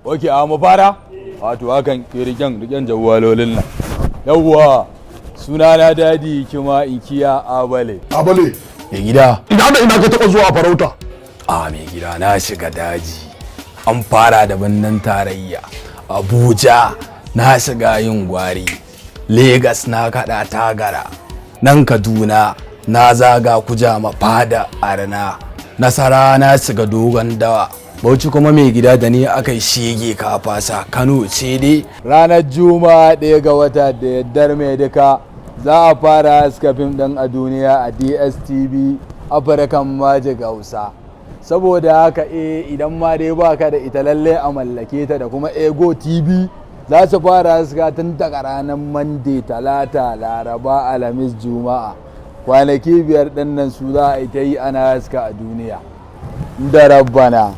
Oke, a mu fara? Wato hakan ke riken jawwalolin nan. Yawwa, sunana Dadi Kima Inkiya Abale. Abale? Mai gida. Ina da ina ka taɓa zuwa farauta? Mai gida na shiga daji. An fara da birnin tarayya. Abuja na shiga yin gwari. Legas na kaɗa tagara. Nan Kaduna na zaga Kujama fada Arna. Nasara na shiga dogon dawa. Bauchi kuma mai gida da ni aka yi shege kafasa. Kano ce dai ranar Juma'a 1 ga wata da yaddar mai duka za a fara haska fim ɗin a duniya a DSTV African Magic Hausa. Saboda haka idan ma dai baka da ita lalle a mallake ta da kuma Ego TV za su fara haska tun daga ranar Monday, Talata, Laraba, Alhamis, Juma'a. Kwanaki 5 ɗin nan su za a yi ta yi ana haska a duniya. Da rabbana.